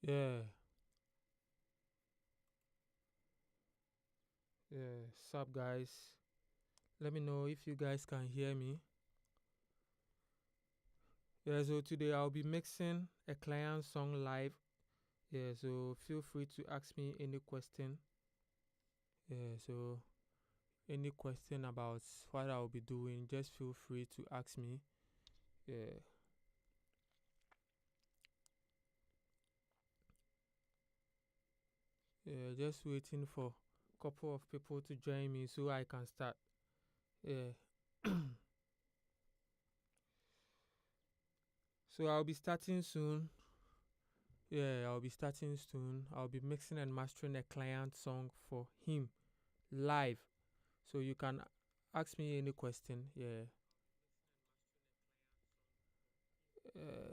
Yeah, sup guys? Let me know if you guys can hear me. Yeah, so today I'll be mixing a client song live. Yeah, so feel free to ask me any question. Yeah, so any question about what I'll be doing, just feel free to ask me. Yeah, just waiting for a couple of people to join me so I can start. Yeah. So I'll be starting soon. Yeah, I'll be starting soon. I'll be mixing and mastering a client song for him live. So you can ask me any question. Yeah.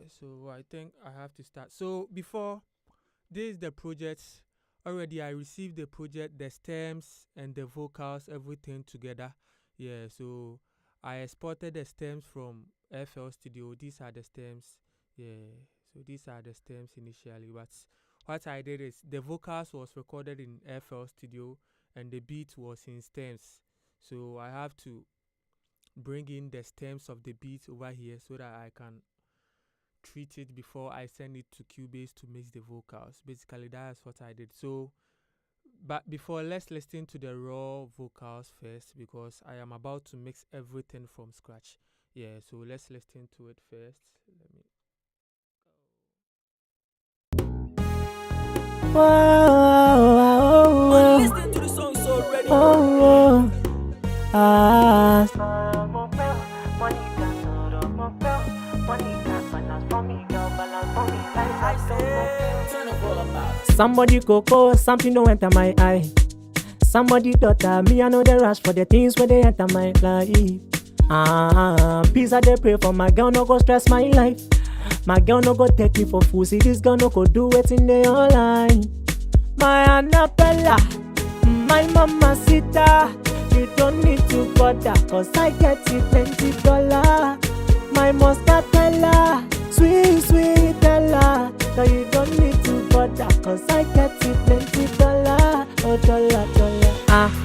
So I think I have to start. So before this is the project. Already I received the project, the stems and the vocals, everything together. Yeah, so I exported the stems from FL Studio. These are the stems. Yeah, so these are the stems initially. But what I did is the vocals was recorded in FL Studio and the beat was in stems. So I have to bring in the stems of the beat over here so that I can treat it before I send it to Cubase to mix the vocals. Basically, that's what I did. So, but before, let's listen to the raw vocals first because I am about to mix everything from scratch. Yeah, so let's listen to it first. Let me. Whoa, listening to the songs already. Ah. Somebody cocoa, something don't enter my eye. Somebody daughter, me I know the rush for the things where they enter my life. Peace I dey pray for my girl, no go stress my life. My girl no go take me for fool, see this girl no go do it in the online. My Annabella, my mama sita, you don't need to bother, cause I get it $20. My muscatella, sweet, sweet Ella, so you don't need to bother, cause I get it $20. Oh, dollar.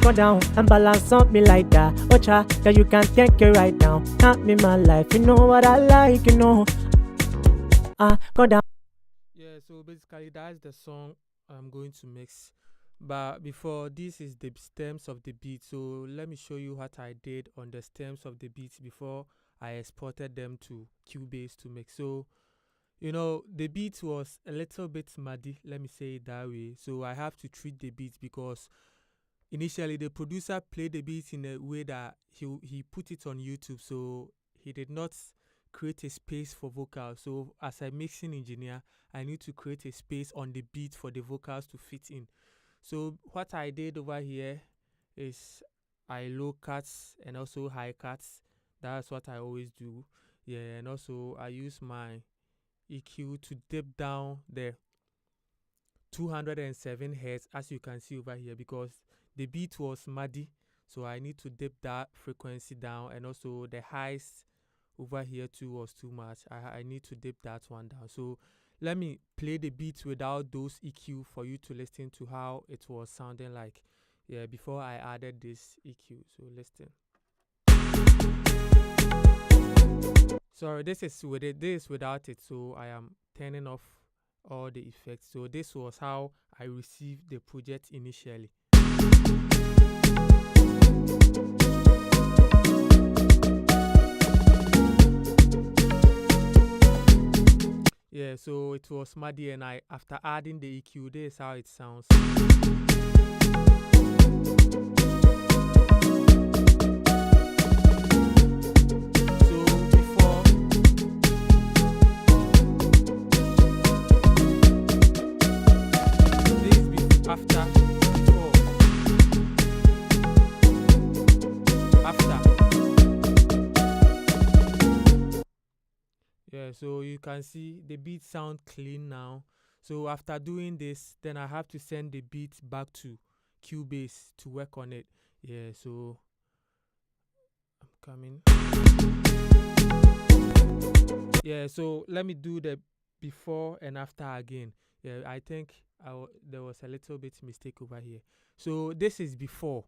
Go down and balance on me like that. Oh, cha, yeah, you can take it right now. Not me my life, you know what I like, you know. Go down. Yeah, so basically that's the song I'm going to mix. But before, this is the stems of the beat. So let me show you what I did on the stems of the beats before I exported them to Cubase to mix. So, you know, the beat was a little bit muddy, let me say it that way. So I have to treat the beat because initially the producer played the beat in a way that he put it on YouTube. So he did not create a space for vocals. So as a mixing engineer, I need to create a space on the beat for the vocals to fit in. So what I did over here is I low cuts and also high cuts. That's what I always do. Yeah, and also I use my EQ to dip down the 207 hertz as you can see over here because the beat was muddy. So I need to dip that frequency down, and also the highs over here too was too much. I need to dip that one down. So let me play the beat without those EQ for you to listen to how it was sounding like, yeah, before I added this EQ. So listen. Sorry, this is with it, this is without it, so I am turning off all the effects. So this was how I received the project initially. Yeah, so it was muddy, and after adding the EQ, this is how it sounds. Yeah, so you can see the beat sound clean now. So after doing this, then I have to send the beat back to Cubase to work on it. Yeah, so I'm coming. Yeah, so let me do the before and after again. Yeah, I think there was a little bit mistake over here. So this is before.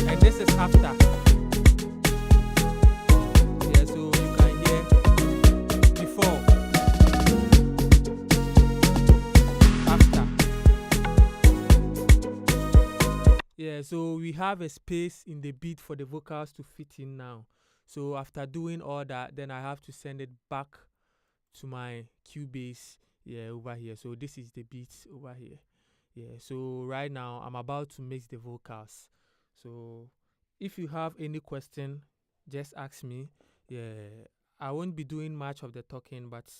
And this is after. Yeah, so you can hear before, after. Yeah, so we have a space in the beat for the vocals to fit in now. So after doing all that, then I have to send it back to my Cubase, yeah, over here. So this is the beat over here. Yeah, so right now I'm about to mix the vocals. So if you have any question, just ask me. Yeah, I won't be doing much of the talking, but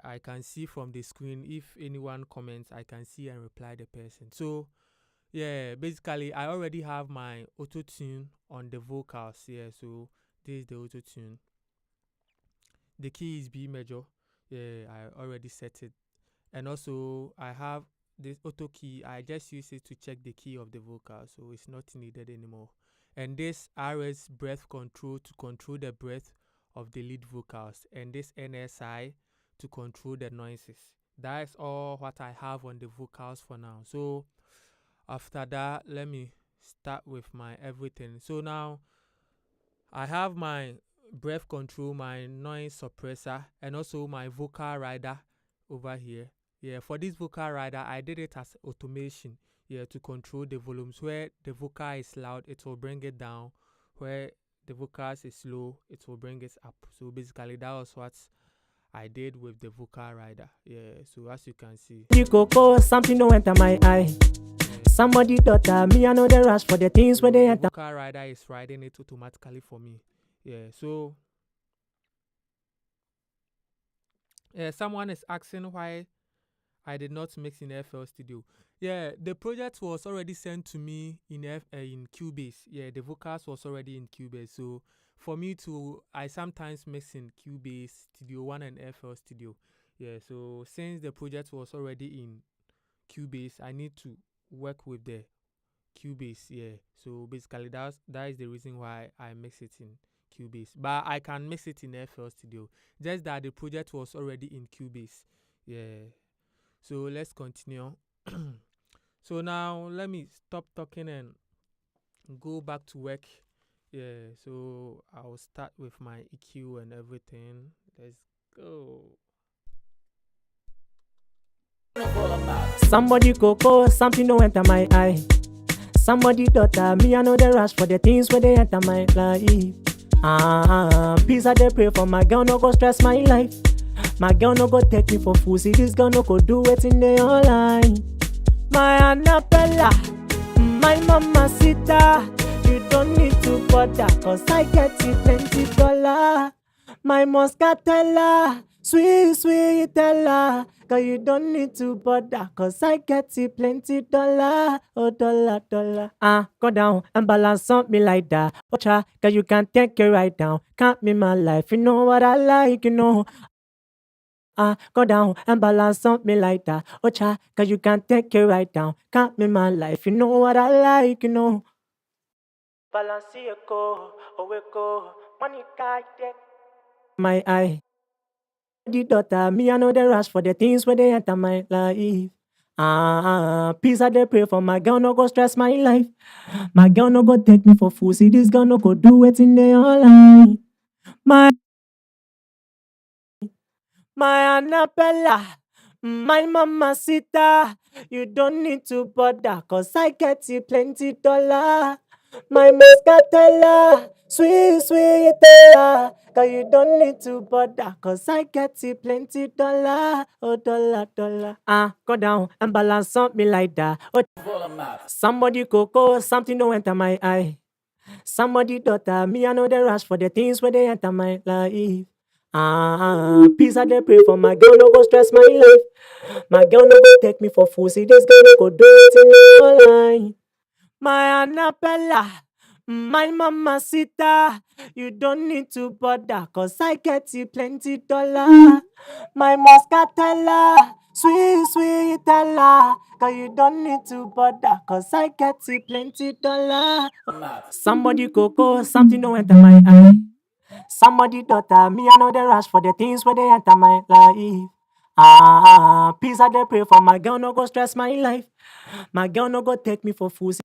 I can see from the screen if anyone comments, I can see and reply the person. So yeah, basically I already have my auto tune on the vocals. Yeah, so this is the auto tune. The key is B major. Yeah, I already set it. And also I have this auto key. I just use it to check the key of the vocal, so it's not needed anymore. And this RS breath control to control the breath of the lead vocals, and this NSI to control the noises. That is all what I have on the vocals for now. So after that, let me start with my everything. So now I have my breath control, my noise suppressor, and also my vocal rider over here. Yeah, for this vocal rider, I did it as automation. Yeah, to control the volumes. Where the vocal is loud, it will bring it down. Where the vocal is low, it will bring it up. So basically, that was what I did with the vocal rider. Yeah, so as you can see. You go, something don't enter my eye. Somebody daughter, me I know the rush for the things where they enter. Vocal rider is riding it automatically for me. Yeah, so someone is asking why I did not mix in FL Studio. Yeah, the project was already sent to me in Cubase. Yeah, the vocals was already in Cubase. So for me to, I sometimes mix in Cubase, Studio One, and FL Studio. Yeah, so since the project was already in Cubase, I need to work with the Cubase. Yeah, so basically that is the reason why I mix it in Cubase. But I can mix it in FL Studio. Just that the project was already in Cubase. Yeah. So let's continue. So now let me stop talking and go back to work. Yeah, so I'll start with my EQ and everything. Let's go. Somebody go, something don't enter my eye. Somebody daughter, me I know the rush for the things where they enter my life. Peace I dey pray for my girl, no go stress my life. My girl no go take me for fool. See this girl no go do it in the online. My Annabella, my mama sita. You don't need to bother, cause I get you plenty dollar. My Moscatella, sweet Ella. Cause you don't need to bother, cause I get you plenty dollar. Oh dollar. Go down and balance on me like that. Ocha, cause you can take it right down. Can't me my life, you know what I like, you know. Go down and balance on me like that. Ocha, cause you can take it right down. Can't me my life, you know what I like, you know. Balance go, money my eye. The daughter, me I know the rush for the things where they enter my life. Peace I dey pray for my girl, no go stress my life. My girl no go take me for fool. See this girl no go do it in the online. My Annabella, my mama sita. You don't need to bother, cause I get you plenty dollar. My Moscatella, sweet Ella. Cause you don't need to bother, cause I get you plenty dollar. Oh dollar. Go down and balance on me like that. Oh, somebody go, something don't enter my eye. Somebody daughter, me I know the rush for the things where they enter my life. Peace I dey pray for my girl, no go stress my life. My girl no go take me for fool. See this girl no go do it in the online. My Annabella, my mama sita. You don't need to bother, cause I get you plenty dollar. My Moscatella, sweet Ella. Cause you don't need to bother, cause I get you plenty dollar. Somebody go, something don't enter my eye. Somebody daughter, me I know they rush for the things where they enter my life. Peace I dey pray for my girl no go stress my life. My girl no go take me for fools.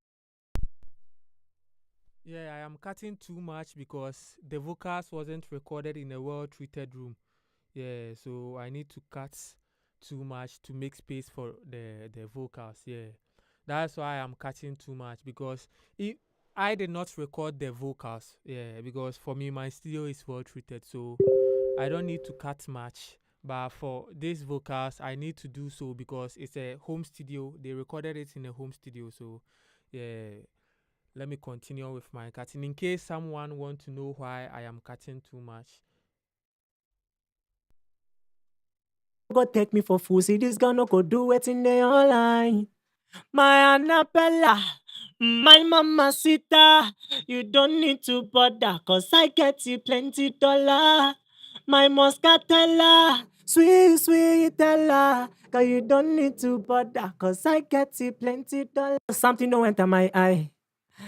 Yeah, I am cutting too much because the vocals wasn't recorded in a well treated room. Yeah, so I need to cut too much to make space for the vocals. Yeah, that's why I'm cutting too much because if I did not record the vocals. Yeah, because for me my studio is well treated, so I don't need to cut much. But for these vocals, I need to do so because it's a home studio. They recorded it in a home studio, so yeah. Let me continue with my cutting in case someone want to know why I am cutting too much. Go take me for fools. See this girl no go do it in the online. My Annabella, my mama sita, you don't need to bother, cause I get you plenty dollar. My Moscatella, sweet, sweet Ella, cause you don't need to bother, cause I get you plenty dollar. Something don't enter my eye.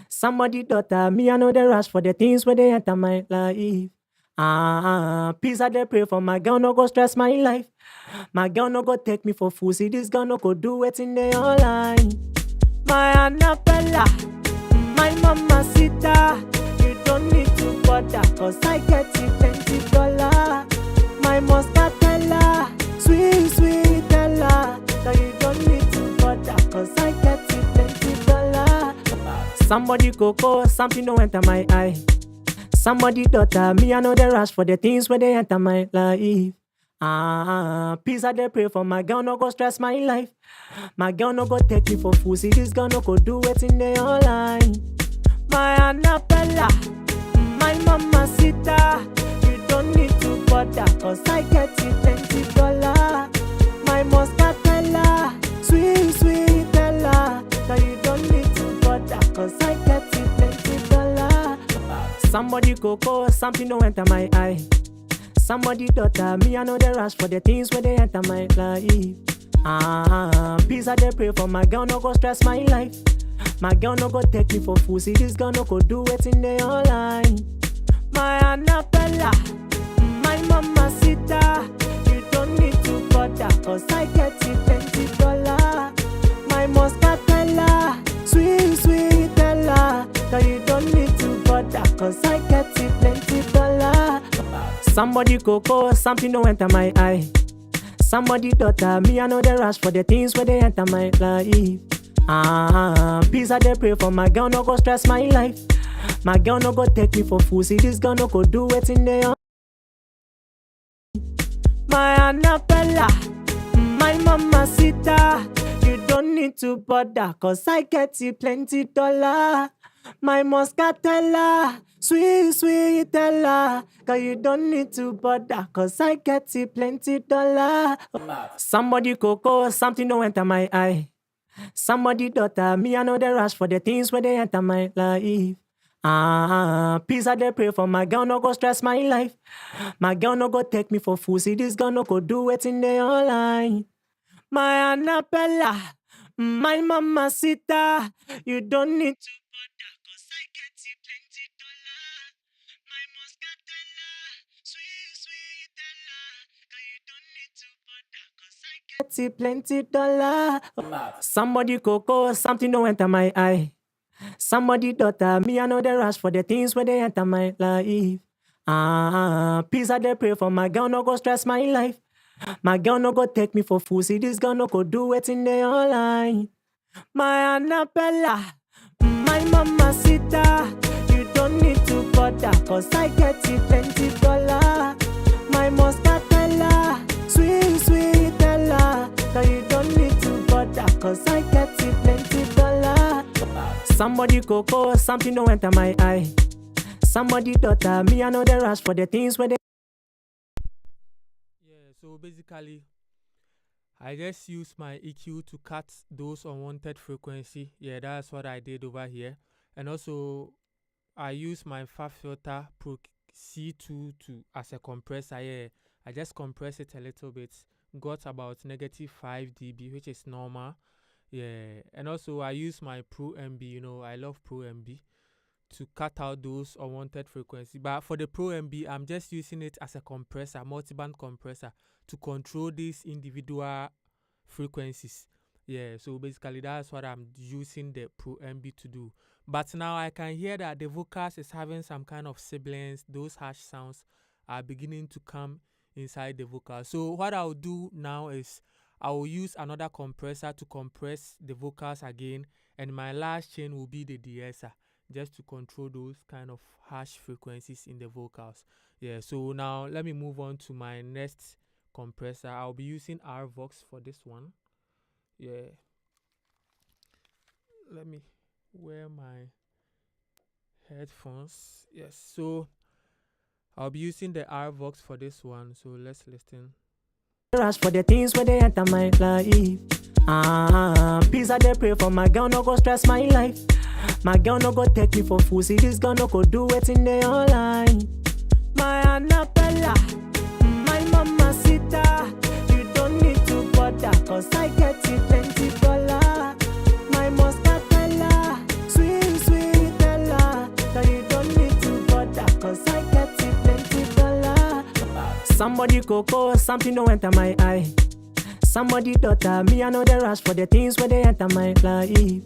Somebody daughter, me I know they rush for the things where they enter my life. Peace I dey pray for my girl no go stress my life. My girl no go take me for fool. See this girl no go do it in the online. My Annabella, my mama sita, you don't need to bother, cause I get you plenty dollar. My Moscatella, sweet, sweet Ella, cause you don't need to bother, cause I get you plenty dollar. Somebody cocoa, something don't enter my eye. Somebody daughter, me I know they rush for the things where they enter my life. Peace I dey pray for my girl no go stress my life. My girl no go take me for fool. See this girl no go do it in the online. My Annabella, my mama sita, you don't need to bother, cause I get you plenty dollar. My Moscatella, sweet, sweet Ella, cause you don't need to bother, cause I get you plenty dollar. Somebody cocoa, something don't enter my eye. Somebody daughter, me I know they rush for the things where they enter my life. Peace I dey pray for my girl no go stress my life. My girl no go take me for fool. See this girl no go do it in the online. My Annabella, my mama sita, you don't need to bother, cause I get you plenty dollar. My Moscatella, sweet, sweet Ella, cause you don't need to bother, cause I get you plenty dollar. Somebody cocoa, something don't enter my eye. Somebody daughter, me I know they rush for the things where they enter my life. Peace I dey pray for my girl no go stress my life. My girl no go take me for fool. See this girl no go do it in the my Annabella, my mama sita, you don't need to bother, cause I get you plenty dollar. My Moscatella, sweet, sweet Ella, cause you don't need to bother, cause I get you plenty dollar. Somebody cocoa, something don't enter my eye. Somebody daughter, me I know they rush for the things where they enter my life. Peace I dey pray for my girl no go stress my life. My girl no go take me for fool. See this girl no go do it in the online. My Annabella, my mama sita, you don't need to bother, cause I get you plenty dollar. My Moscatella, sweet, sweet Ella, cause you don't need to bother, cause I get you plenty dollar. Somebody cocoa, something don't enter my eye. Somebody daughter, me I know they rush for the things where they enter my life. Peace I dey pray for my girl no go stress my life. My girl no go take me for fool. See this girl no go do it in the online. My Annabella, my mama sita, you don't need to bother, cause I get you plenty dollar. My Moscatella, sweet, sweet Ella, cause you don't need to bother, cause I get you plenty dollar. Somebody cocoa, something don't enter my eye. Somebody daughter, me I know they rush for the things where they. Yeah, so basically I just use my EQ to cut those unwanted frequency. Yeah, that's what I did over here. And also I use my Fab Filter Pro C2 to as a compressor. Yeah, I just compress it a little bit. Got about -5 dB, which is normal. Yeah, and also I use my Pro MB. You know, I love Pro MB to cut out those unwanted frequencies. But for the Pro MB, I'm just using it as a compressor, multiband compressor, to control these individual frequencies. Yeah, so basically that's what I'm using the Pro MB to do. But now I can hear that the vocals is having some kind of sibilance. Those harsh sounds are beginning to come inside the vocal. So what I'll do now is I will use another compressor to compress the vocals again, and my last chain will be the de-esser, just to control those kind of harsh frequencies in the vocals. Yeah, so now let me move on to my next compressor. I'll be using RVox for this one. Yeah, let me wear my headphones. Yes, so I'll be using the RVox for this one. So let's listen. Rush for the things where they enter my life. Peace I dey pray for my girl, no go stress my life. My girl no go take me for fool. See this girl no go do it in the online. My Annabella, my mama sita. You don't need to bother, cause I get it plenty dollar. My Moscatella, sweet, sweet Ella. That you don't need to bother, cause I get it plenty dollar. Somebody cocoa, something don't enter my eye. Somebody daughter, me I know the rush for the things where they enter my life.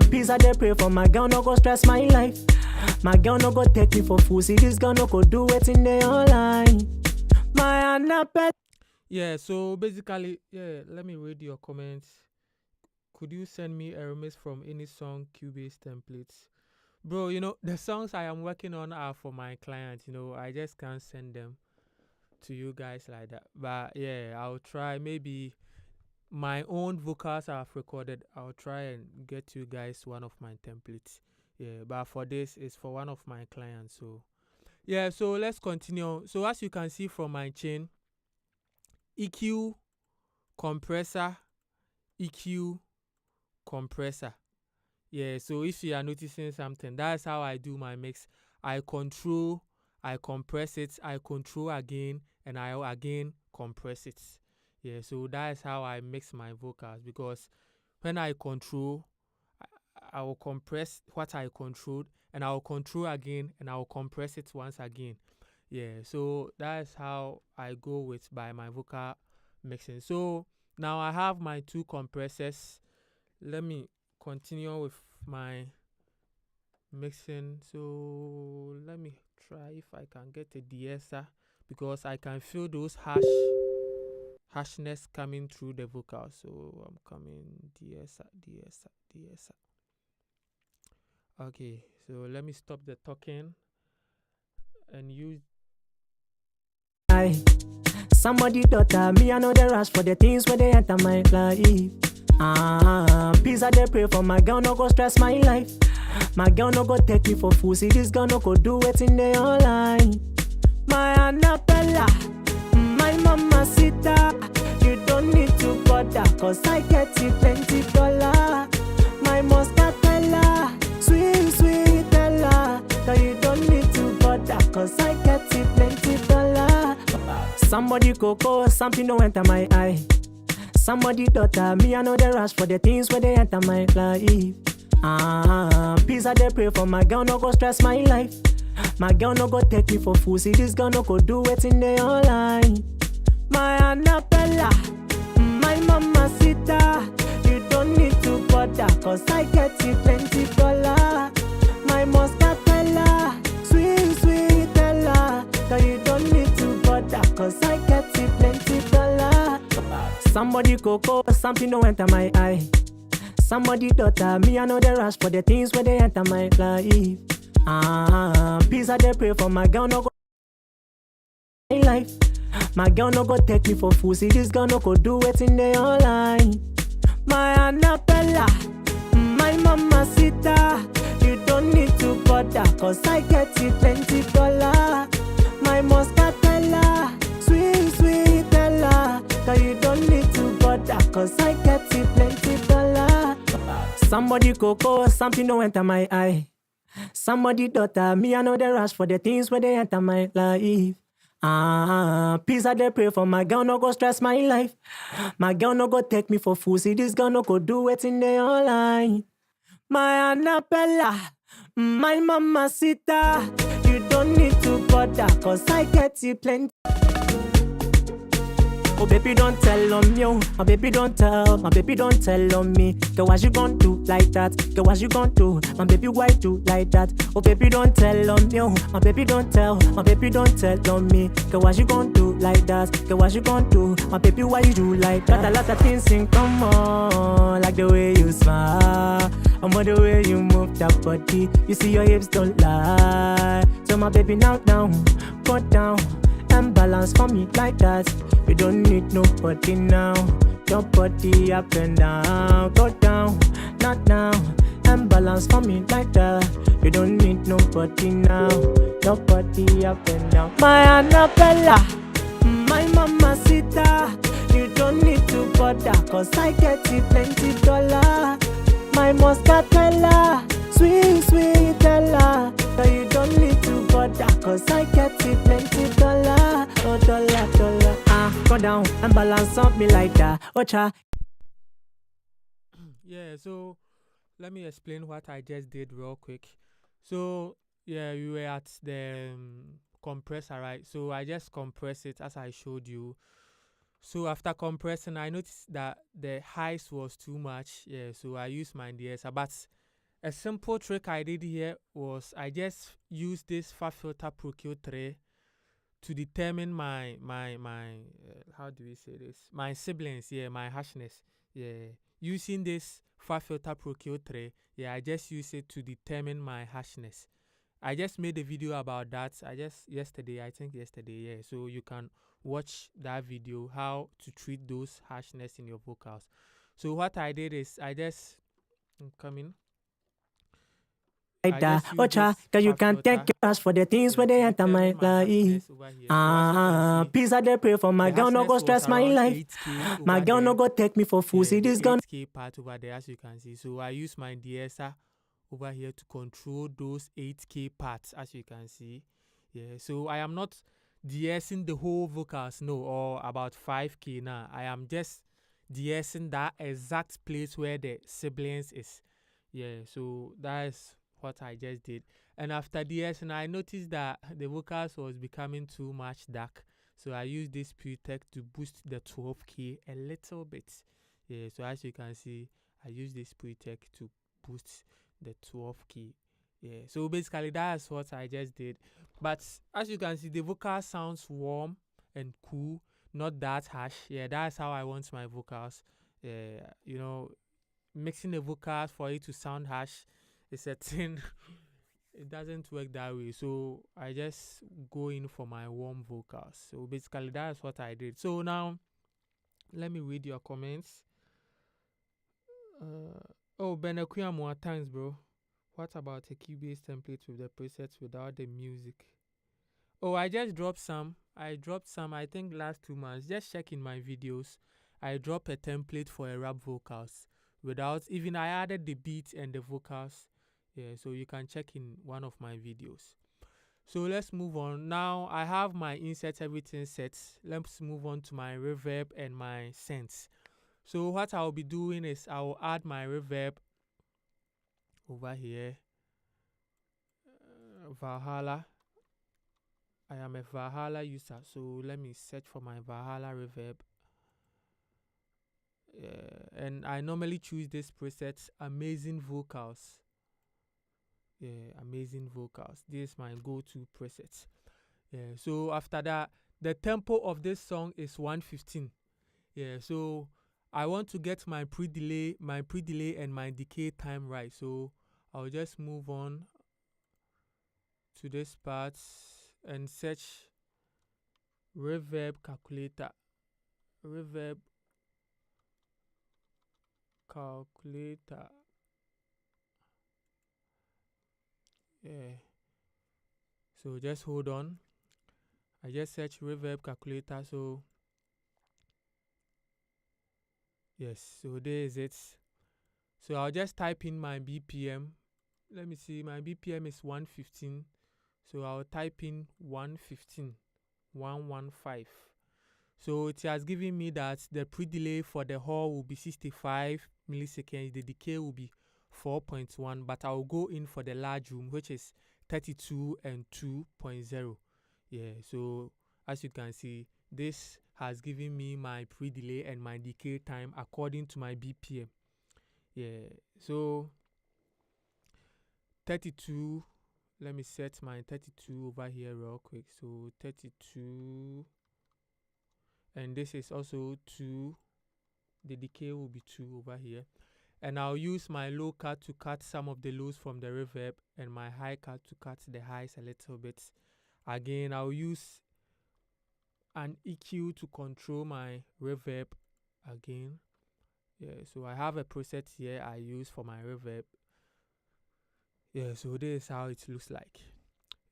Peace I dey pray for my girl, no go stress my life. My girl no go take me for fool. See this girl no go do it in the online. My Annabelle. Yeah, so basically, yeah, let me read your comments. Could you send me a remix from any song Cubase templates? Bro, you know, the songs I am working on are for my clients, you know, I just can't send them to you guys like that. But yeah, I'll try. Maybe my own vocals I've recorded, I'll try and get you guys one of my templates. Yeah, but for this is for one of my clients. So yeah, so let's continue. So as you can see from my chain, EQ, compressor, EQ, compressor. Yeah, so if you are noticing something, that's how I do my mix. I control, I compress it, I control again, and I again compress it. Yeah, so that's how I mix my vocals, because when I control, I will compress what I controlled, and I will control again, and I will compress it once again. Yeah, so that's how I go with by my vocal mixing. So now I have my two compressors. Let me continue with my mixing. So let me try if I can get a de-esser, because I can feel those harshness coming through the vocal. So I'm coming de-esser. Okay, so let me stop the talking and use. Somebody daughter, me I know the rush for the things where they enter my life. Peace I dey pray for my girl, no go stress my life. My girl no go take me for fool. See this girl no go do it in the online. My Annabella, my mama sita. You don't need to bother, cause I get it plenty dollar. My Moscatella, sweet, sweet Ella. That you don't need to bother, cause I get it plenty dollar. Somebody cocoa, something don't enter my eye. Somebody daughter, me I know the rush for the things where they enter my life. Peace I dey pray for my girl, no go stress my life. My girl no go take me for fool. See this girl no go do it in the online. My Annabella, my mama sita. You don't need to bother, cause I get it plenty dollar. My Moscatella, sweet, sweet Ella. That you don't need to bother, cause I get it plenty dollar. Somebody cocoa, something don't enter my eye. Somebody daughter, me I know the rush for the things where they enter my life. Peace I dey pray for my girl, no go my life. My girl no go take me for fool. See this girl no go do it in the online. My Annabella, my mama sita. You don't need to bother, cause I get it plenty dollar. My Moscatella, sweet, sweet Ella. That you don't need to bother, cause I get it plenty dollar. Somebody cocoa, something don't enter my eye. Somebody daughter, me I know the rush for the things where they enter my life. Peace I dey pray for my girl, no go stress my life. My girl no go take me for fool. See this girl no go do it in the online. My Annabella, My mamacita, you don't need to bother, cause I get you plenty. Oh baby don't tell on me, oh. My baby don't tell on me. Girl what you gon' do like that? Girl what you gon' do? My baby why do like that? Oh baby don't tell on me, oh. My baby don't tell on me. Girl what you gon' do like that? Girl what you gon' do? My baby why you do like that? Got a lot of things in common, like the way you smile, the way you move that body. You see your hips don't lie. So my baby now go down and balance for me like that. You don't need nobody now. Your body up and down, go down, not now, and balance for me like that. You don't need nobody now. Your body up and down. My Annabella, my mamacita, you don't need to bother, cause I get you plenty dollar. My Moscatella, sweet Ella. So you don't need to bother, cause I get you plenty dollar. Oh dollar. Go down and balance up me like that. Ocha. Yeah, so let me explain what I just did real quick. So yeah, we were at the compressor, right? So I just compress it as I showed you. So after compressing, I noticed that the highs was too much. Yeah, so I used my DSR. But a simple trick I did here was I just used this far filter Procure 3 to determine my how do we say this? My siblings, yeah, my harshness. Yeah. Using this far filter Procure 3, yeah, I just use it to determine my harshness. I just made a video about that. I think yesterday, yeah. So you can watch that video, how to treat those harshness in your vocals. So what I did is I just Like that, Ocha, cause you can take your cash for the things where they enter my life. Peace I dey pray for my girl, no go stress my life. My girl no go take me for fool. See this gun 8K part over there, as you can see. So I use my DSR over here to control those 8K parts, as you can see. Yeah, so I am not DSing the whole vocals, no, or about 5K now. I am just DSing that exact place where the siblings is. Yeah, so that is what I just did. And after DSing, I noticed that the vocals was becoming too much dark. So I used this pre-tech to boost the 12K a little bit. Yeah, so as you can see, I use this pre-tech to boost the 12K. Yeah, so basically that's what I just did. But as you can see, the vocal sounds warm and cool, not that harsh. Yeah, that's how I want my vocals. You know, mixing the vocals for it to sound harsh is a thing. It doesn't work that way. So I just go in for my warm vocals. So basically that's what I did. So now let me read your comments. Oh, Benakuya more thanks, bro. What about a Cubase template with the presets without the music? Oh, I just dropped some. I think last 2 months. Just check in my videos. I dropped a template for a rap vocals without even I added the beats and the vocals. Yeah, so you can check in one of my videos. So let's move on. Now I have my insert everything set. Let's move on to my reverb and my synths. So what I'll be doing is I'll add my reverb over here. Valhalla. I am a Valhalla user, so let me search for my Valhalla reverb. And I normally choose this preset, Amazing Vocals. Yeah, Amazing Vocals. This is my go-to preset. Yeah, so after that, the tempo of this song is 115. Yeah, so I want to get my pre-delay and my decay time right. So I'll just move on to this part and search reverb calculator. Reverb calculator. Yeah. So just hold on. I just search reverb calculator. So yes, so there is it. So I'll just type in my BPM. Let me see, my BPM is 115. So I'll type in 115, 115. So it has given me that the pre-delay for the whole will be 65 milliseconds. The decay will be 4.1, but I'll go in for the large room, which is 32 and 2.0. Yeah, so as you can see, this has given me my pre-delay and my decay time according to my BPM. Yeah, so 32, let me set my 32 over here real quick. So 32, and this is also 2. The decay will be 2 over here. And I'll use my low cut to cut some of the lows from the reverb and my high cut to cut the highs a little bit. Again, I'll use an EQ to control my reverb again. Yeah, so I have a preset here I use for my reverb. Yeah, so this is how it looks like.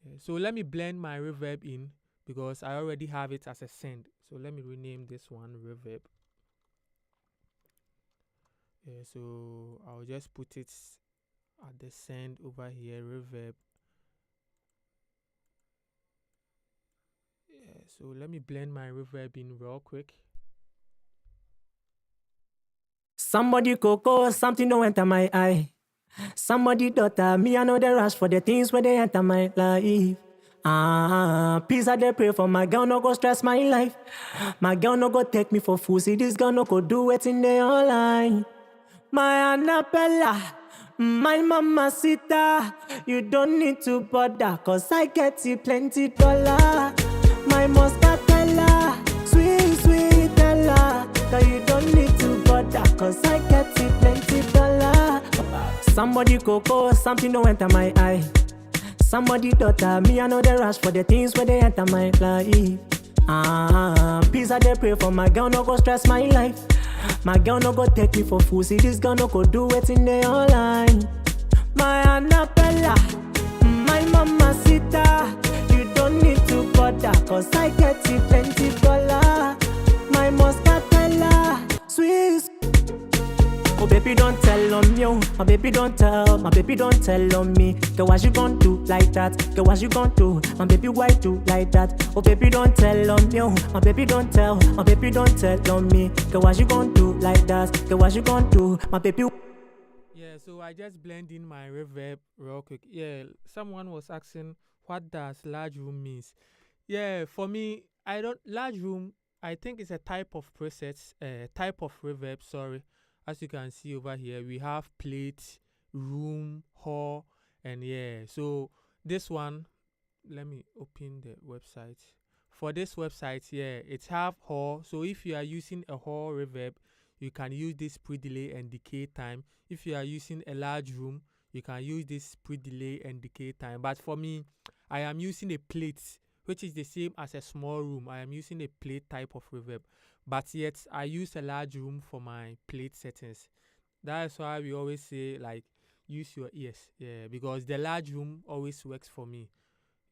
Yeah, so let me blend my reverb in because I already have it as a send. So let me rename this one reverb. Yeah, so I'll just put it at the send over here, reverb. Yeah, so let me blend my reverb in real quick. Somebody cocoa, something don't enter my eye. Somebody daughter, me I know the rush for the things where they enter my life. Peace I dey pray for my girl, no go stress my life. My girl no go take me for fool, see this girl no go do it in the online. My Annabella, my mamacita, you don't need to bother, cause I get you plenty dollar. My Moscatella, sweet, sweet Ella, cause you don't need to bother, cause I get you plenty dollar. Somebody cocoa, something don't enter my eye. Somebody daughter, me I know the rush for the things where they enter my life. Peace I dey pray for my girl, no go stress my life. My girl no go take me for fool, see this girl no go do it in the online. My Annabella, my mamacita, you don't need to bother, cause I get you plenty dollar. My Moscatella, sweet. Oh baby don't tell on me, oh. My baby don't tell, my baby don't tell on me. Girl what you gon' do like that? Girl what you gon' do? My baby why do like that? Oh baby don't tell on me, oh. My baby don't tell, my baby don't tell on me. Girl what you gon' do like that? Girl what you gon' do? My baby. Yeah, so I just blend in my reverb real quick. Yeah, someone was asking what does large room means. Yeah, for me, I don't large room. I think it's a type of presets, type of reverb. Sorry. As you can see over here, we have plate, room, hall, and yeah. So this one, let me open the website. For this website, yeah, it's have hall. So if you are using a hall reverb, you can use this pre-delay and decay time. If you are using a large room, you can use this pre-delay and decay time. But for me, I am using a plate, which is the same as a small room. I am using a plate type of reverb. But yet, I use a large room for my plate settings. That's why we always say, like, use your ears. Yeah, because the large room always works for me.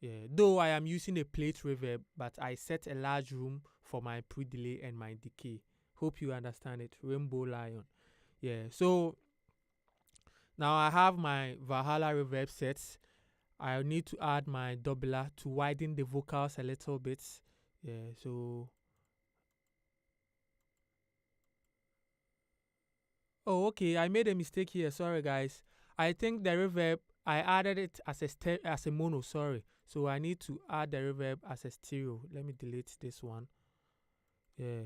Yeah, though I am using a plate reverb, but I set a large room for my pre-delay and my decay. Hope you understand it. Rainbow Lion. Yeah, so now I have my Valhalla reverb sets. I need to add my doubler to widen the vocals a little bit. Yeah, so... Oh, okay. I made a mistake here. Sorry, guys. I think the reverb, I added it as a mono. Sorry. So I need to add the reverb as a stereo. Let me delete this one. Yeah.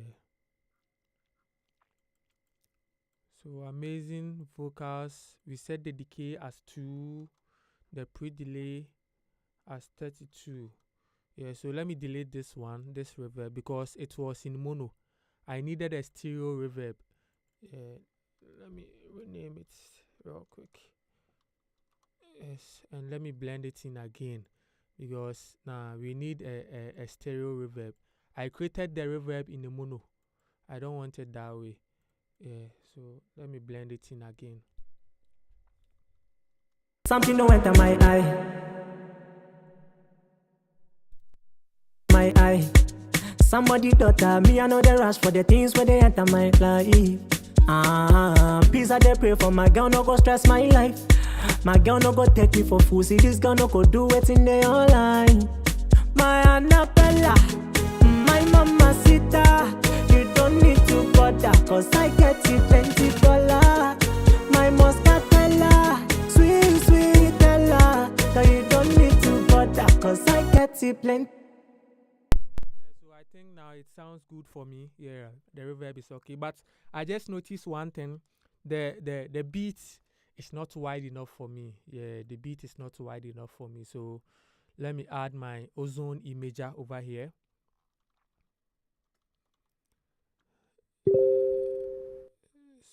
So amazing vocals. We set the decay as 2, the pre-delay as 32. Yeah. So let me delete this one, this reverb, because it was in mono. I needed a stereo reverb. Yeah. Let me rename it real quick. Yes, and let me blend it in again because now we need a stereo reverb. I created the reverb in the mono. I don't want it that way. Yeah, so let me blend it in again. Something don't enter my eye. My eye. Somebody daughter, me I know the rush for the things where they enter my life. Peace I dey pray for my girl, no go stress my life. My girl no go take me for fool, see this girl no go do it in the online. My Annabella, my mamacita, you don't need to bother, cause I get you plenty dollar. My Moscatella, cause I get it plenty. So I think now it sounds good for me. Yeah, the reverb is okay. But I just noticed one thing: the beat is not wide enough for me. Yeah, the beat is not wide enough for me. So let me add my ozone imager over here.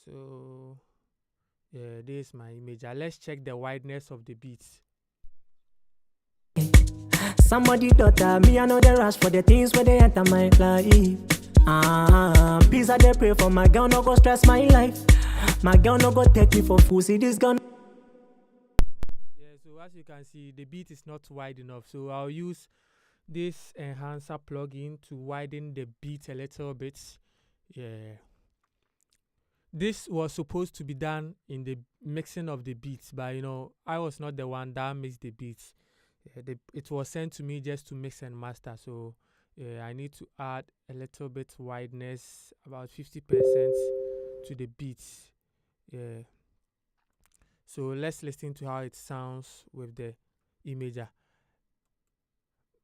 So yeah, this is my imager. Let's check the wideness of the beats. Somebody daughter, me I know the rush for the things where they enter my life. Peace I dey pray for my girl, no go stress my life. My girl no go take me for fool. See this gun. Yeah, so as you can see, the beat is not wide enough. So I'll use this enhancer plugin to widen the beat a little bit. Yeah. This was supposed to be done in the mixing of the beats, but I was not the one that mixed the beats. It was sent to me just to mix and master. So I need to add a little bit wideness, about 50% to the beats. Yeah. So let's listen to how it sounds with the imager.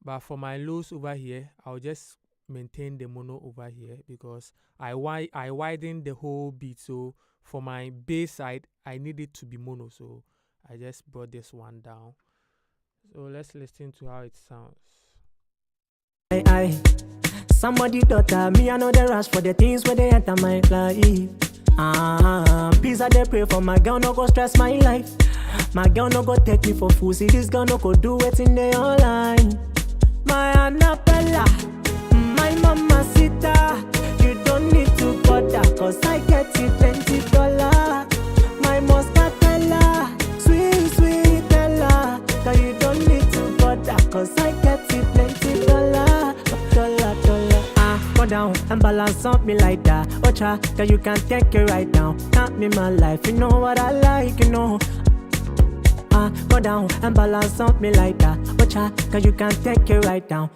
But for my lows over here, I'll just maintain the mono over here because I widen the whole beat. So for my bass side, I need it to be mono. So I just brought this one down. So let's listen to how it sounds. Somebody daughter, me I know the rush for the things where they enter my life. Peace I dey pray for my girl, no go stress my life. My girl no go take me for fool. See this girl no go do it in the online. My Annabella, my mama sita, you don't need to bother, cause I get it $20. My Moscatella, sweet Ella, cause you don't need to bother, cause I get it $20. Go down and balance up me like that. Ocha, cause you can take it right now. Can't be my life, you know what I like, Go down and balance up me like that. Ocha, cause you can take it right down.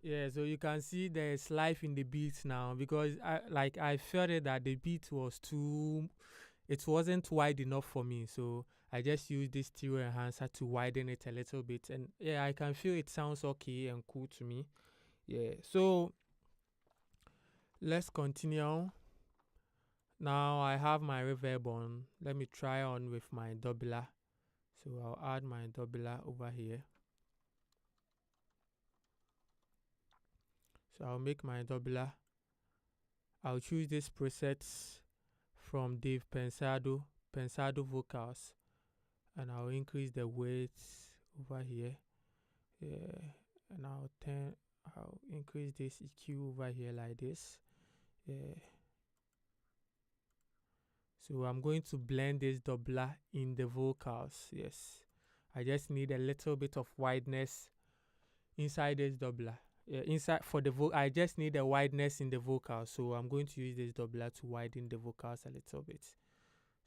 Yeah, so you can see there's life in the beat now because I felt it that the beat was it wasn't wide enough for me. So I just used this stereo enhancer to widen it a little bit, and yeah, I can feel it sounds okay and cool to me. Yeah, so let's continue. Now I have my reverb on. Let me try on with my doubler. So I'll add my doubler over here. So I'll make my doubler. I'll choose this preset from Dave Pensado vocals, and I'll increase the weight over here. Yeah, and I'll increase this EQ over here like this. Yeah. So I'm going to blend this doubler in the vocals. Yes, I just need a little bit of wideness inside this doubler. Yeah, inside for the I just need a wideness in the vocals. So I'm going to use this doubler to widen the vocals a little bit.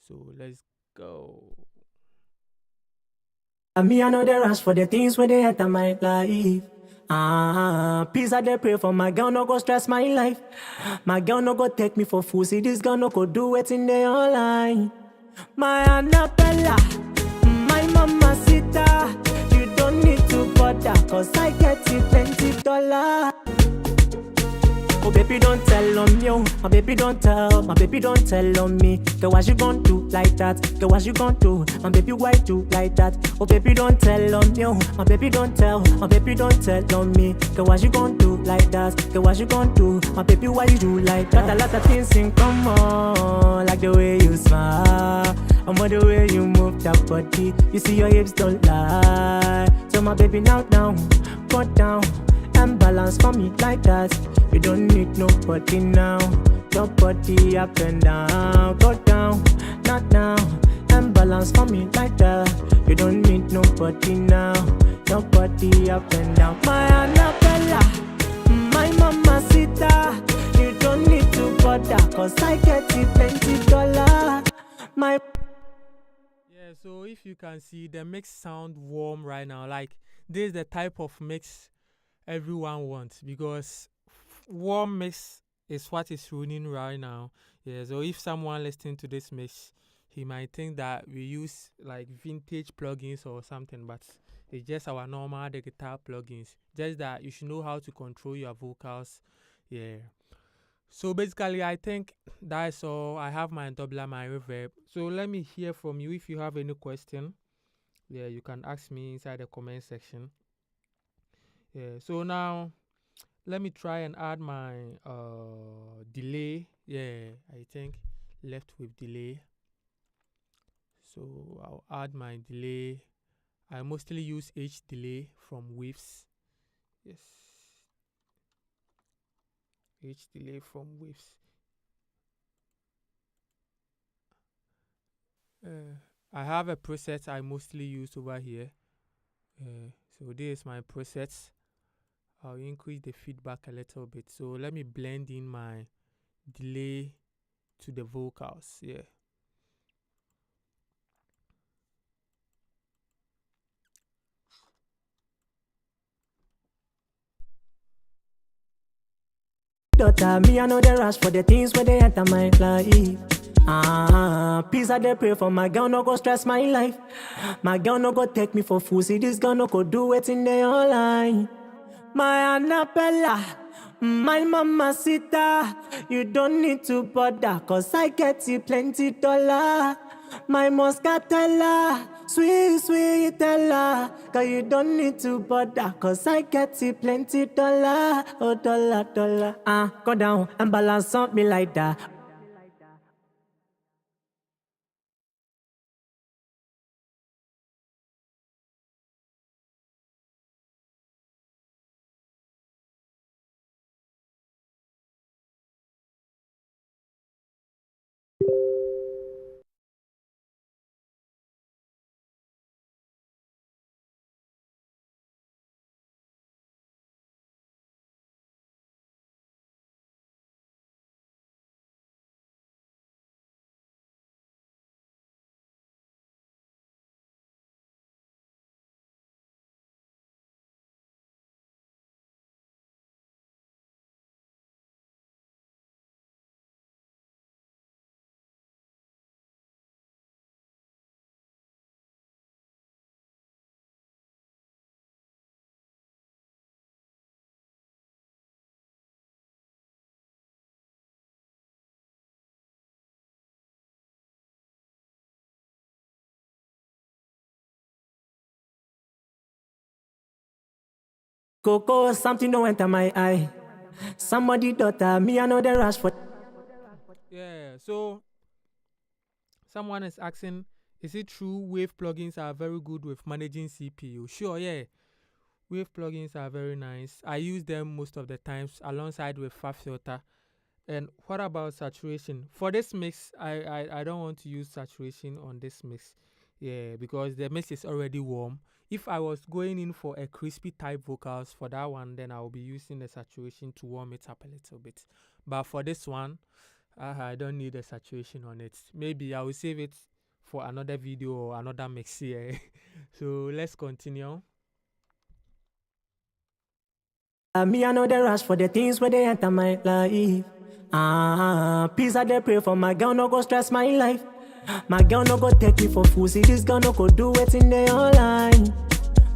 So let's go. Me I know the rush for the things where they enter my life. Peace I dey pray for my girl, no go stress my life. My girl no go take me for fool. See this girl no go do it in the online. My Annabella, my mama sita, you don't need to bother, cause I get it $20. Oh baby don't tell on me, oh my baby don't tell, my baby don't tell on me. Girl what you gon' do like that? Girl what you gon' do? My baby why do like that? Oh baby don't tell on me, oh my baby don't tell, my baby don't tell on me. Girl what you gon' do like that? Girl what you gon' do? My baby why you do like that? Got a lot of things in common, like the way you smile, and the way you move that body. You see your hips don't lie. So my baby now go down and balance for me like that. You don't need nobody now. Your body up and down, go down, not now, and balance for me like that. You don't need nobody now. Your body up and down. My Annabella, my mama sita, you don't need to bother, cause I get it $20. My Yeah, so if you can see, the mix sound warm right now. Like this is the type of mix everyone wants, because warm mix is what is ruining right now. Yeah, so if someone listening to this mix, he might think that we use like vintage plugins or something, but it's just our normal the guitar plugins. Just that you should know how to control your vocals. Yeah. So basically, I think that's all. I have my doubler, my reverb. So let me hear from you. If you have any question, yeah, you can ask me inside the comment section. Yeah. So now let me try and add my delay. Yeah, I think left with delay. So I'll add my delay. I mostly use H delay from Waves. Yes. H delay from Waves. I have a preset I mostly use over here. So this is my presets. I'll increase the feedback a little bit. So let me blend in my delay to the vocals. Yeah. Daughter, me I know the rush for the things where they enter my life. Peace I dey pray for my girl, no go stress my life. My girl no go take me for fool. See this girl no go do it in the online. My Annabella, my mamacita, you don't need to bother, cause I get you plenty dollar. My Moscatella, sweet Ella, cause you don't need to bother, cause I get you plenty dollar. Oh dollar. Go down and balance up me like that. Coco, something don't enter my eye. Somebody daughter, me I know the rush for. Yeah. So someone is asking, is it true Wave plugins are very good with managing CPU? Sure, yeah. Wave plugins are very nice. I use them most of the times alongside with Fab Filter. And what about saturation? For this mix, I don't want to use saturation on this mix. Yeah, because the mix is already warm. If I was going in for a crispy type vocals for that one, then I will be using the saturation to warm it up a little bit. But for this one, I don't need a saturation on it. Maybe I will save it for another video or another mix here. So let's continue. Me I know the rush for the things where they enter my life. Peace I dey pray for my girl, no go stress my life. My girl no go take me for fool. See this girl no go do it in the online.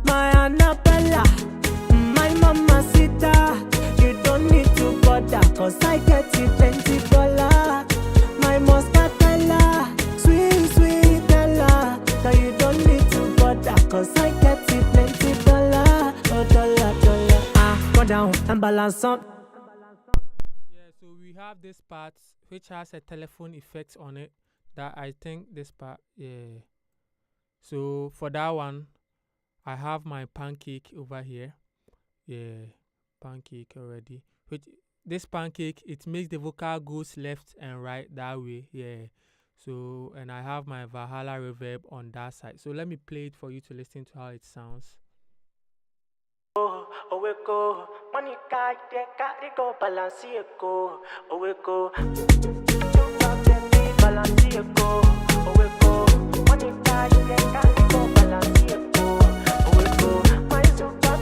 My Annabella, my mamacita, you don't need to bother, cause I get you plenty dollar. My Moscatella, sweet Ella, cause you don't need to bother, cause I get you plenty dollar. Oh dollar. Go down and balance up. Yeah, so we have this part which has a telephone effect on it. That I think this part, yeah. So for that one, I have my pancake over here. Yeah, pancake already. Which this pancake, it makes the vocal goes left and right that way. Yeah. So and I have my Valhalla reverb on that side. So let me play it for you to listen to how it sounds. We go, Monica, they go balance go. We go, balance go. We go, Monica, they go balance go. We go, my super.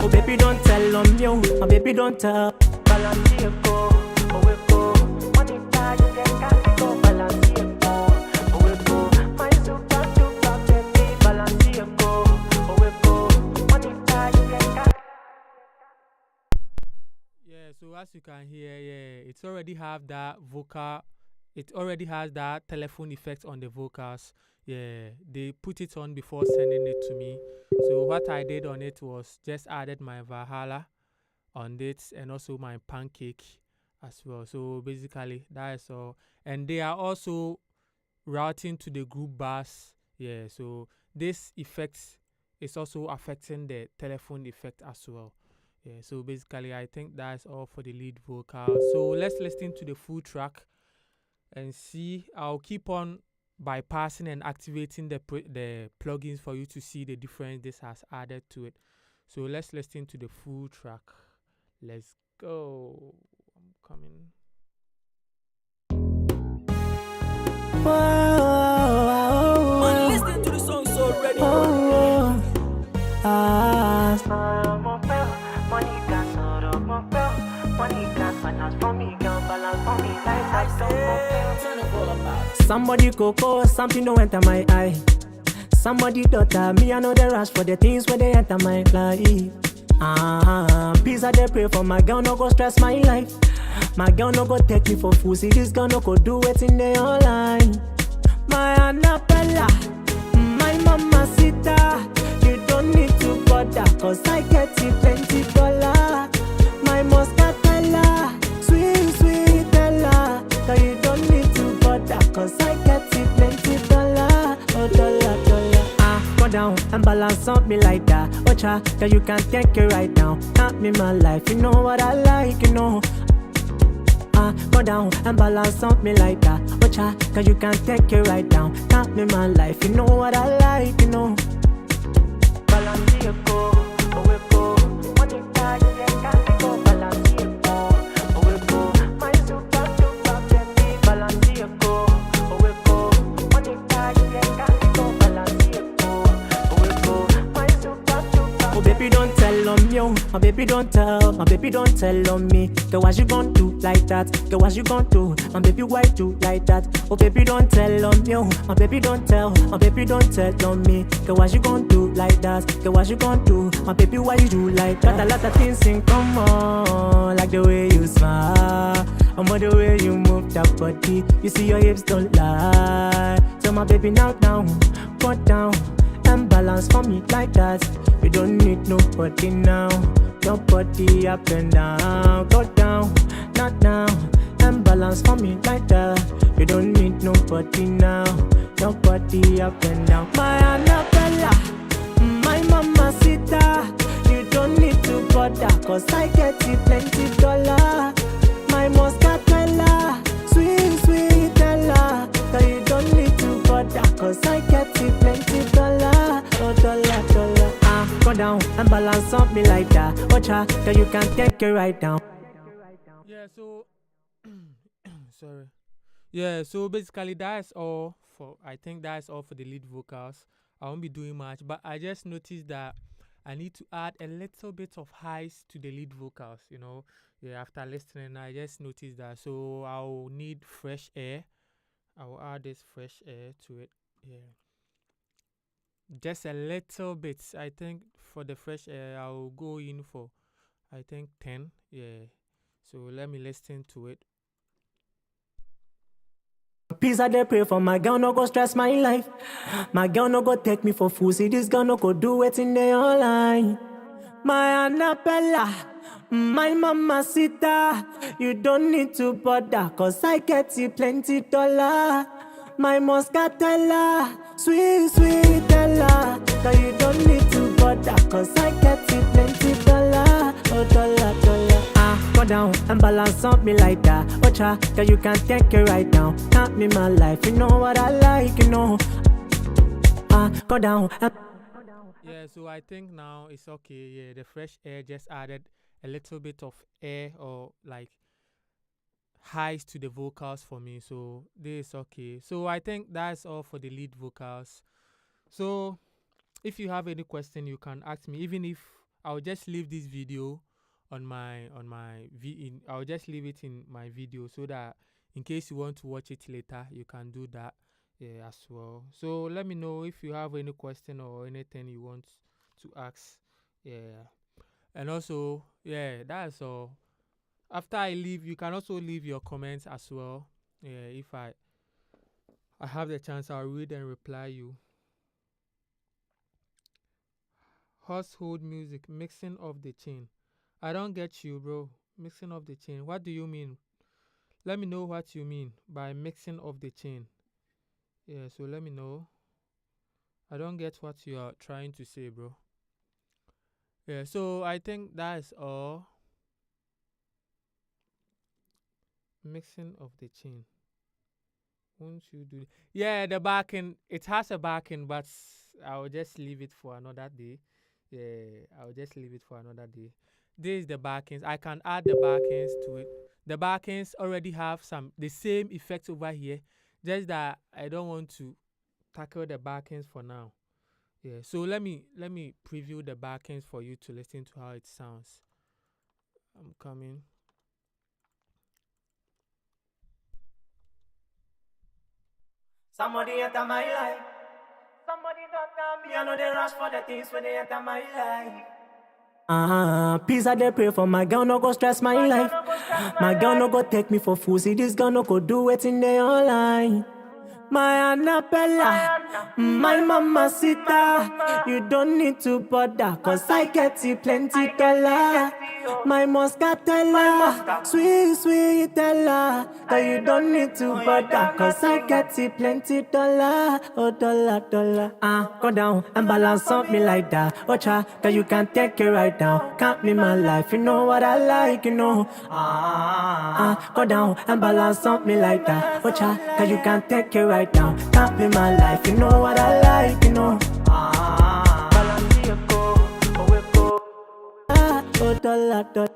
Oh baby, don't tell on you. Oh baby, don't tell. Balance go. We go, Monica, they go balance go. We go. so as you can hear, yeah, it's already have that vocal. It already has that telephone effect on the vocals. Yeah, they put it on before sending it to me. So what I did on it was just added my Valhalla on it and also my pancake as well. So basically that is all. And they are also routing to the group bus. Yeah, so this effect is also affecting the telephone effect as well. Yeah, so basically I think that's all for the lead vocal. So let's listen to the full track and see. I'll keep on bypassing and activating the plugins for you to see the difference this has added to it. So let's listen to the full track. Let's go. I'm coming. Listen to the song so ready. Somebody cocoa, something don't enter my eye. Somebody daughter, me I know they rush for the things where they enter my life. Peace I they pray for my girl, no go stress my life. My girl no go take me for fool, see this girl no go do it in the online. My Annabella, my mama sita, you don't need to bother, cause I get you $20. My Moscatella, sweet, sweet Ella, cause you don't need to bother, cause I get you $20. Oh, dollar, dollar. Go down and balance up me like that. Oh, cha, cause you can take it right now. Not me my life, you know what I like, you know. Go down and balance on me like that. Watch out, cause you can take it right down. Not me my life, you know what I like, you know. Balance here, go, away, go. When you die, you can't go. Balance here, go, away, go. My super, baby. Balance here, go, away, go. When you die, you can't go. Balance here, go, away, go. My super, oh, baby, don't tell on you. My baby don't tell, my baby don't tell on me. Girl, what you gon' do like that? Girl, what you gon' do? My baby, why do like that? Oh, baby, don't tell on you. My baby don't tell, my baby don't tell on me. Girl, what you gon' do like that? Girl, what you gon' do? My baby, why you do like that? Got a lot of things in common, like the way you smile, the way you move that body. You see your hips don't lie. So my baby, now down, go down and balance for me like that. You don't need nobody now. Your body up and down, go down, not down, and balance for me like that. You don't need nobody now. Your body up and down. My Annabella, my mama sita, you don't need to bother, cause I get you $20. My Moscatella, sweet, sweet Ella, cause you don't need to bother, cause I get you $20. Oh, dollar, dollar. Go down and balance on me like that. Watch out, cause you can take it right down. Yeah, so sorry. Yeah, so basically that's all for, I think that's all for the lead vocals. I won't be doing much, but I just noticed that I need to add a little bit of highs to the lead vocals, you know. Yeah, after listening, I just noticed that. So I'll need fresh air. I'll add this fresh air to it. Yeah. Just a little bit. I think for the fresh air, I'll go in for, I think 10. Yeah. So let me listen to it. Peace I dey pray for my girl, no go stress my life. My girl no go take me for fool. See this girl no go do it in the online. My Annabella, my mama sita, you don't need to bother, cause I get you $20. My Moscatella, sweet, sweet Ella, cause you don't need to bother, cause I get you $20. Oh, dollar, dollar. Go down and balance on me like that. Watch out, cause you can take it right now. Not me my life, you know what I like, you know. Go down and yeah, so I think now it's okay. Yeah, the fresh air just added a little bit of air or like highs to the vocals for me. So this is okay. So I think that's all for the lead vocals. So if you have any question, you can ask me. Even if I'll just leave this video I'll just leave it in my video so that in case you want to watch it later, you can do that. Yeah, as well. So let me know if you have any question or anything you want to ask. Yeah, and also, yeah, that's all. After I leave, you can also leave your comments as well. Yeah, if I have the chance, I'll read and reply you. Household music, mixing of the chain. I don't get you, bro. Mixing of the chain. What do you mean? Let me know what you mean by mixing of the chain. Yeah, so let me know. I don't get what you are trying to say, bro. Yeah, so I think that is all. Mixing of the chain. Won't you do? Yeah, the backing. It has a backing, but I'll just leave it for another day. Yeah, I'll just leave it for another day. This is the backings. I can add the backings to it. The backings already have the same effects over here. Just that I don't want to tackle the backings for now. Yeah, so let me preview the backings for you to listen to how it sounds. I'm coming. Somebody enter my life. Somebody don't tell me I know they rush for the things when they enter my life. Peace I dey pray for my girl no go stress my life. My girl no go take me for fool. See this girl no go do it in the online. My Annabella, my mamacita, you don't need to bother, cause I get you plenty dollar. My Moscatella, sweet, sweet Ella, but you don't need to bother, cause I get you plenty dollar. Oh, dollar, dollar. Go down and balance on me like that. Oh, cha, that you can take it right now. Count me my life, you know what I like, you know. Go down and balance on me like that. Oh, cha, that you can take it right now. Count me my life, you know what I like, you know. Balance your go, oh, we go. Oh, dollar, dollar.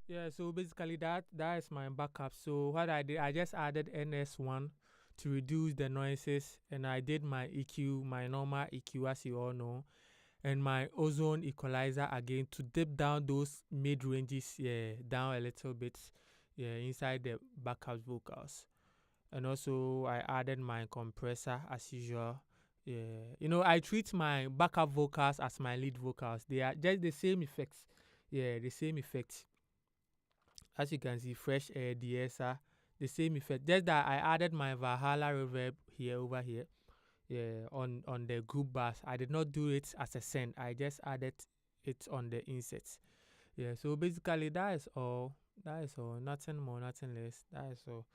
Yeah, so basically that is my backup. So what I did, I just added NS1 to reduce the noises, and I did my EQ, my normal EQ as you all know, and my ozone equalizer again to dip down those mid ranges, yeah, down a little bit, yeah, inside the backup vocals. And also I added my compressor as usual. Yeah, I treat my backup vocals as my lead vocals. They are just the same effects. Yeah, the same effects. As you can see, fresh air, DSR, the same effect. Just that I added my Valhalla reverb here over here. Yeah, on the group bass. I did not do it as a send. I just added it on the insets. Yeah, so basically that is all. That is all. Nothing more, nothing less. That is all.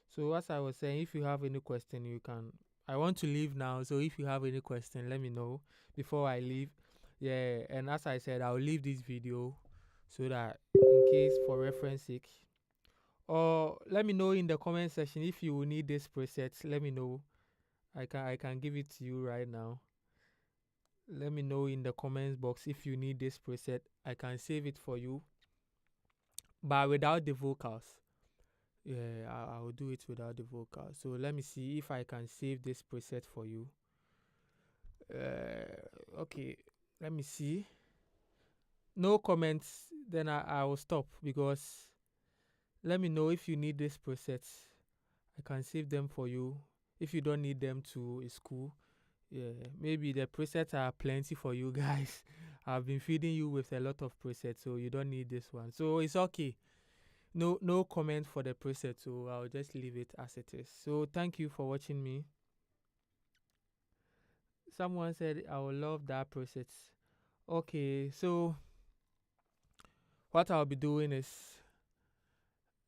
So as I was saying, if you have any question, you can. I want to leave now, so if you have any question, let me know before I leave. Yeah, and as I said, I'll leave this video so that in case for reference sake, or let me know in the comment section if you will need this preset. Let me know. I can give it to you right now. Let me know in the comments box if you need this preset. I can save it for you, but without the vocals. Yeah, I will do it without the vocals. So let me see if I can save this preset for you. Okay, let me see. No comments, then I will stop, because let me know if you need this preset. I can save them for you. If you don't need them too, it's cool. Yeah, maybe the presets are plenty for you guys. I've been feeding you with a lot of presets, so you don't need this one. So it's okay. No comment for the preset, so I'll just leave it as it is. So thank you for watching me. Someone said I would love that preset. Okay, so what I'll be doing is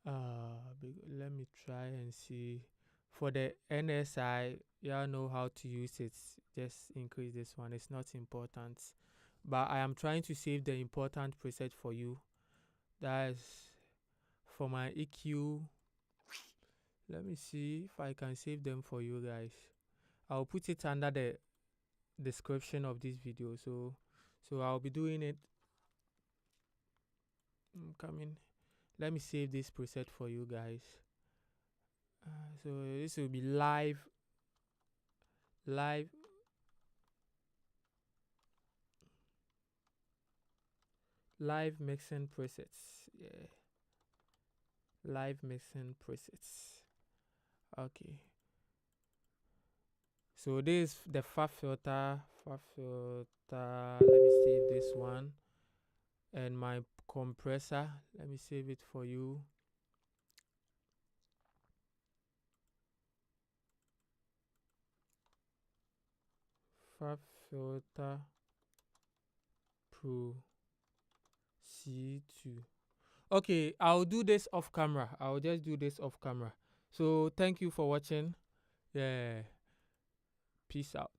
let me try and see. For the NSI, y'all know how to use it. Just increase this one. It's not important, but I am trying to save the important preset for you. That's for my EQ. Let me see if I can save them for you guys. I'll put it under the description of this video. So I'll be doing it. I'm coming. Let me save this preset for you guys. So this will be live mixing presets. Yeah, live mixing presets. Okay, so this is the far filter. Let me save this one. and my compressor. Let me save it for you. Fab Filter Pro C2. Okay, I'll do this off camera. I'll just do this off camera. So thank you for watching. Yeah. Peace out.